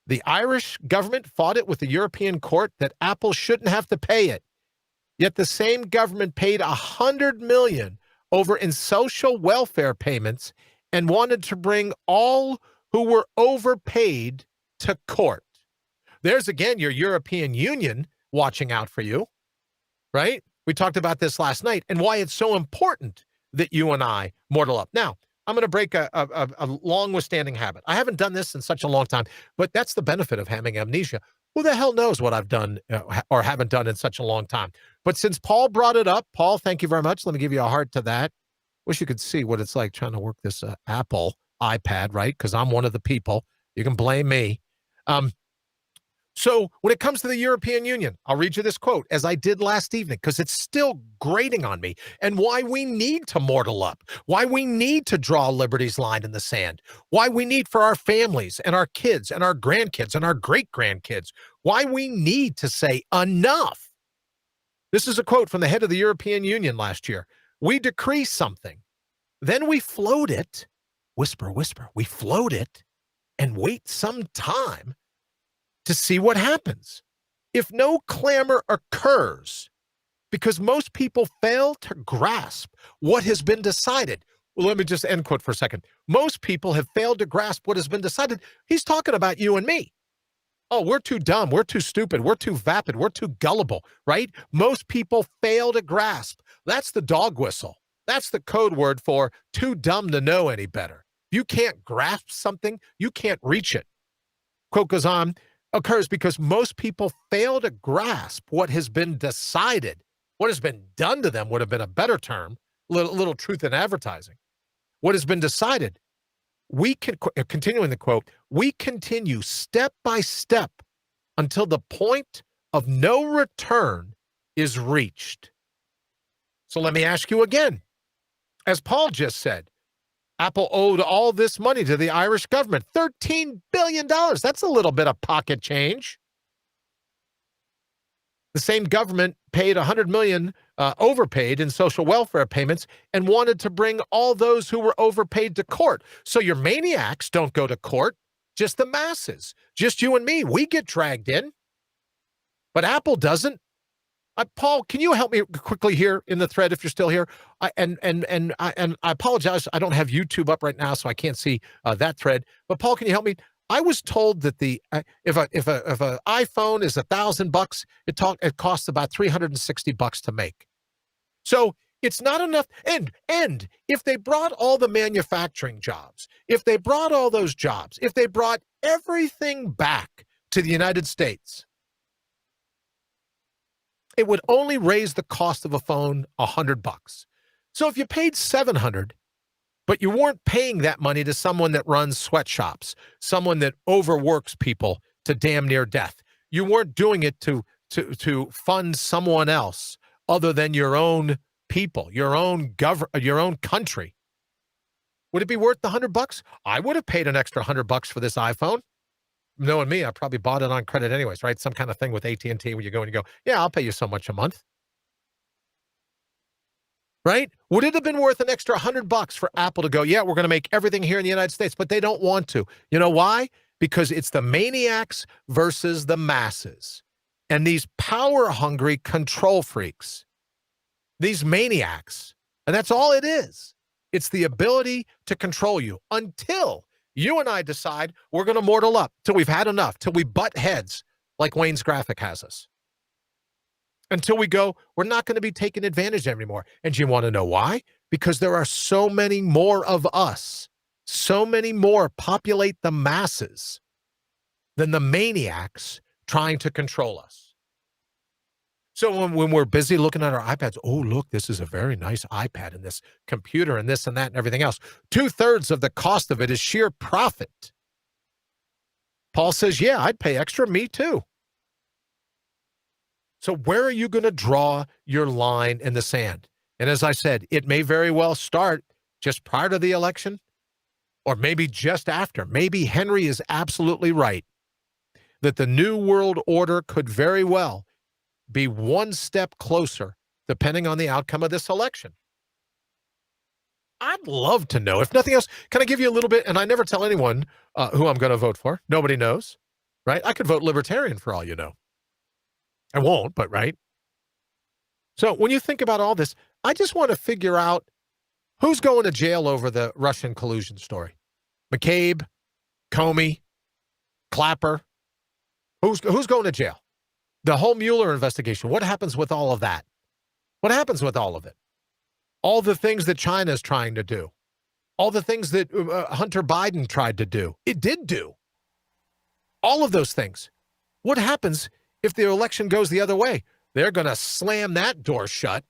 The Irish government fought it with the European court that Apple shouldn't have to pay it. Yet the same government paid $100 million over in social welfare payments and wanted to bring all who were overpaid to court. There's again your European Union watching out for you, right? We talked about this last night and why it's so important that you and I mortal up. Now, I'm going to break a long withstanding habit. I haven't done this in such a long time, but that's the benefit of having amnesia. Who the hell knows what I've done or haven't done in such a long time? But since Paul brought it up, Paul, thank you very much. Let me give you a heart to that. Wish you could see what it's like trying to work this Apple iPad, right? Because I'm one of the people. You can blame me. So when it comes to the European Union, I'll read you this quote, as I did last evening, because it's still grating on me, and why we need to mortal up, why we need to draw Liberty's line in the sand, why we need for our families and our kids and our grandkids and our great-grandkids, why we need to say enough. This is a quote from the head of the European Union last year. We decree something, then we float it, whisper, whisper, we float it and wait some time to see what happens. If no clamor occurs, because most people fail to grasp what has been decided. Well, let me just end quote for a second. Most people have failed to grasp what has been decided. He's talking about you and me. Oh, we're too dumb. We're too stupid. We're too vapid. We're too gullible, right? Most people fail to grasp. That's the dog whistle. That's the code word for too dumb to know any better. You can't grasp something, you can't reach it. Quote goes on, occurs because most people fail to grasp what has been decided. What has been done to them would have been a better term, little truth in advertising. What has been decided. We can, continuing the quote, we continue step by step until the point of no return is reached. So let me ask you again. As Paul just said, Apple owed all this money to the Irish government, $13 billion. That's a little bit of pocket change. The same government paid $100 million, overpaid in social welfare payments, and wanted to bring all those who were overpaid to court. So your maniacs don't go to court, just the masses, just you and me. We get dragged in, but Apple doesn't. Paul, can you help me quickly here in the thread if you're still here? I apologize. I don't have YouTube up right now, so I can't see that thread. But Paul, can you help me? I was told that if an iPhone is $1,000, it costs about $360 to make. So it's not enough. And if they brought all the manufacturing jobs, if they brought all those jobs, if they brought everything back to the United States, it would only raise the cost of a phone $100. So if you paid $700, but you weren't paying that money to someone that runs sweatshops, someone that overworks people to damn near death, you weren't doing it to fund someone else other than your own people, your own country. Would it be worth the $100? I would have paid an extra $100 for this iPhone. Knowing me, I probably bought it on credit anyways, right? Some kind of thing with AT&T where you go and you go, yeah, I'll pay you so much a month. Right? Would it have been worth an extra $100 for Apple to go, yeah, we're going to make everything here in the United States, but they don't want to. You know why? Because it's the maniacs versus the masses. And these power-hungry control freaks, these maniacs, and that's all it is. It's the ability to control you until you and I decide we're going to mortal up, till we've had enough, till we butt heads like Wayne's Graphic has us. Until we go, we're not going to be taken advantage of anymore. And you want to know why? Because there are so many more of us, so many more populate the masses than the maniacs trying to control us. So when we're busy looking at our iPads, oh, look, this is a very nice iPad and this computer and this and that and everything else. 2/3 of the cost of it is sheer profit. Paul says, yeah, I'd pay extra. Me too. So where are you going to draw your line in the sand? And as I said, it may very well start just prior to the election or maybe just after. Maybe Henry is absolutely right that the New World Order could very well be one step closer depending on the outcome of this election. I'd love to know. If nothing else, can I give you a little bit? And I never tell anyone who I'm going to vote for. Nobody knows, right? I could vote Libertarian for all you know. I won't, but right. So when you think about all this, I just want to figure out who's going to jail over the Russian collusion story. McCabe, Comey, Clapper. Who's going to jail? The whole Mueller investigation. What happens with all of that? What happens with all of it? All the things that China is trying to do. All the things that Hunter Biden tried to do. It did do. All of those things. What happens if the election goes the other way? They're going to slam that door shut.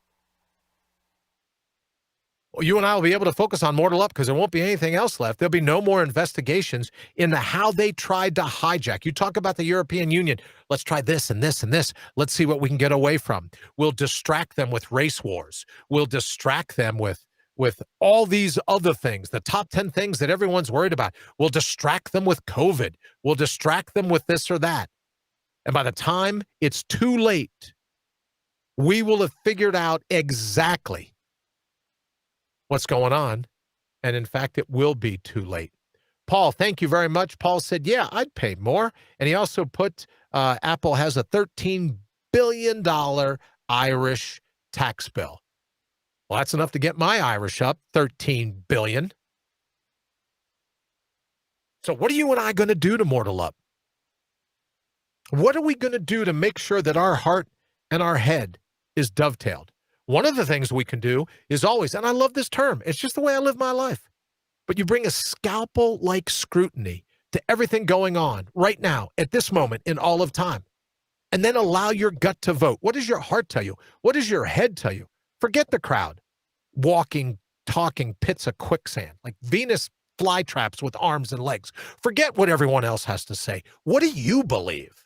Well, you and I will be able to focus on Mortal Up because there won't be anything else left. There'll be no more investigations into how they tried to hijack. You talk about the European Union. Let's try this and this and this. Let's see what we can get away from. We'll distract them with race wars. We'll distract them with all these other things, the top 10 things that everyone's worried about. We'll distract them with COVID. We'll distract them with this or that. And by the time it's too late, we will have figured out exactly what's going on. And in fact, it will be too late. Paul, thank you very much. Paul said, yeah, I'd pay more. And he also put Apple has a $13 billion Irish tax bill. Well, that's enough to get my Irish up, $13 billion. So what are you and I going to do to mortal up? What are we going to do to make sure that our heart and our head is dovetailed? One of the things we can do is always, and I love this term, it's just the way I live my life, but you bring a scalpel-like scrutiny to everything going on right now, at this moment, in all of time, and then allow your gut to vote. What does your heart tell you? What does your head tell you? Forget the crowd walking, talking pits of quicksand, like Venus flytraps with arms and legs. Forget what everyone else has to say. What do you believe?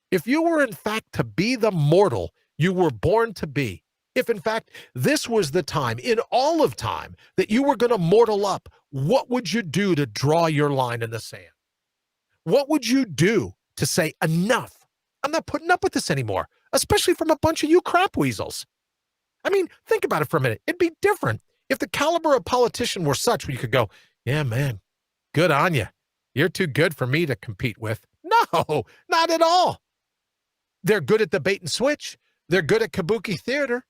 If you were, in fact, to be the mortal you were born to be, if, in fact, this was the time, in all of time, that you were going to mortal up, what would you do to draw your line in the sand? What would you do to say, enough? I'm not putting up with this anymore, especially from a bunch of you crap weasels. I mean, think about it for a minute. It'd be different if the caliber of politician were such where you could go, yeah, man, good on you. You're too good for me to compete with. No, not at all. They're good at the bait and switch. They're good at kabuki theater.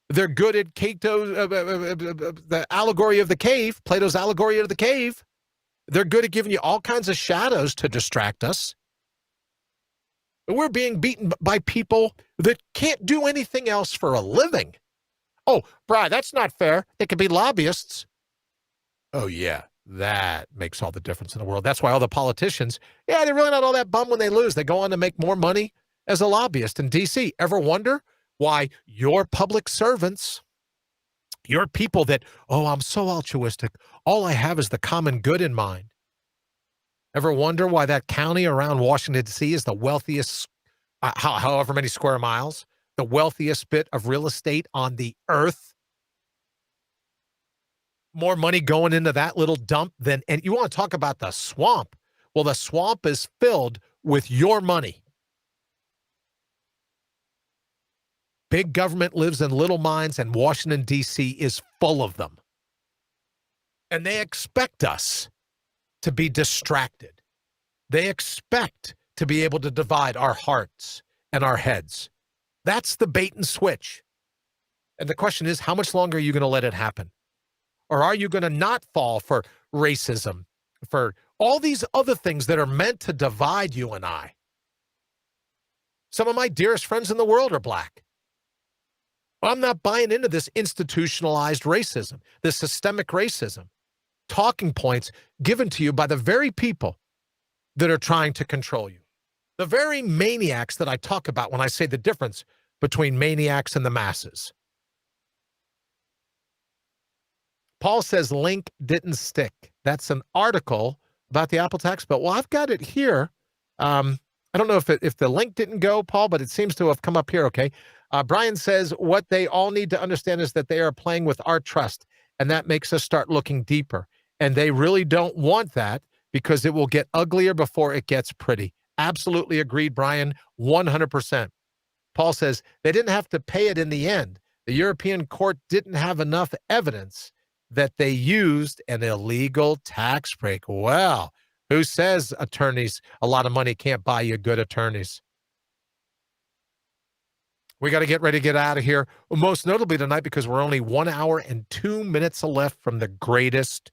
They're good at the allegory of the cave, Plato's allegory of the cave. They're good at giving you all kinds of shadows to distract us. We're being beaten by people that can't do anything else for a living. Oh, Bri, that's not fair. They could be lobbyists. Oh, yeah, that makes all the difference in the world. That's why all the politicians, they're really not all that bummed when they lose. They go on to make more money as a lobbyist in D.C. Ever wonder why your public servants, your people that, I'm so altruistic, all I have is the common good in mind. Ever wonder why that county around Washington, D.C. is the wealthiest, however many square miles, the wealthiest bit of real estate on the earth? More money going into that little dump than, and you want to talk about the swamp. Well, the swamp is filled with your money. Big government lives in little minds, and Washington, D.C. is full of them. And they expect us to be distracted. They expect to be able to divide our hearts and our heads. That's the bait and switch. And the question is, how much longer are you going to let it happen? Or are you going to not fall for racism, for all these other things that are meant to divide you and I? Some of my dearest friends in the world are black. I'm not buying into this institutionalized racism, this systemic racism, talking points given to you by the very people that are trying to control you. The very maniacs that I talk about when I say the difference between maniacs and the masses. Paul says link didn't stick. That's an article about the Apple tax bill. Well, I've got it here. I don't know if the link didn't go, Paul, but it seems to have come up here, okay? Brian says what they all need to understand is that they are playing with our trust, and that makes us start looking deeper. And they really don't want that because it will get uglier before it gets pretty. Absolutely agreed, Brian, 100%. Paul says they didn't have to pay it in the end. The European court didn't have enough evidence that they used an illegal tax break. Well, who says attorneys, a lot of money can't buy you good attorneys? We got to get ready to get out of here, most notably tonight because we're only 1 hour and 2 minutes left from the greatest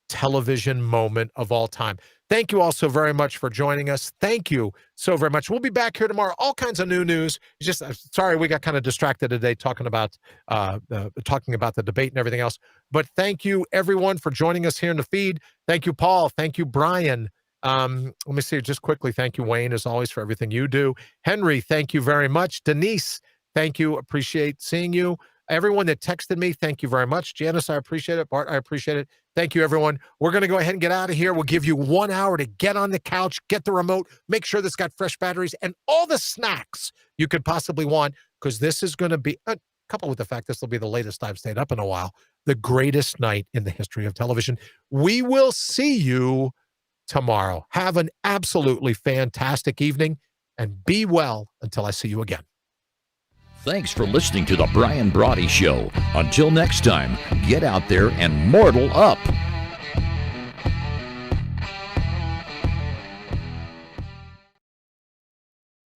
television moment of all time. Thank you all so very much for joining us. Thank you so very much. We'll be back here tomorrow. All kinds of new news. Just sorry we got kind of distracted today talking about the debate and everything else. But thank you everyone for joining us here in the feed. Thank you, Paul. Thank you, Brian. Let me see just quickly. Thank you, Wayne, as always, for everything you do. Henry, thank you very much. Denise, thank you. Appreciate seeing you. Everyone that texted me, thank you very much. Janice, I appreciate it. Bart, I appreciate it. Thank you, everyone. We're going to go ahead and get out of here. We'll give you 1 hour to get on the couch, get the remote, make sure this got fresh batteries and all the snacks you could possibly want, because this is going to be, coupled with the fact this will be the latest I've stayed up in a while, the greatest night in the history of television. We will see you tomorrow. Have an absolutely fantastic evening and be well until I see you again. Thanks for listening to The Brian Brawdy Show. Until next time, get out there and mortal up.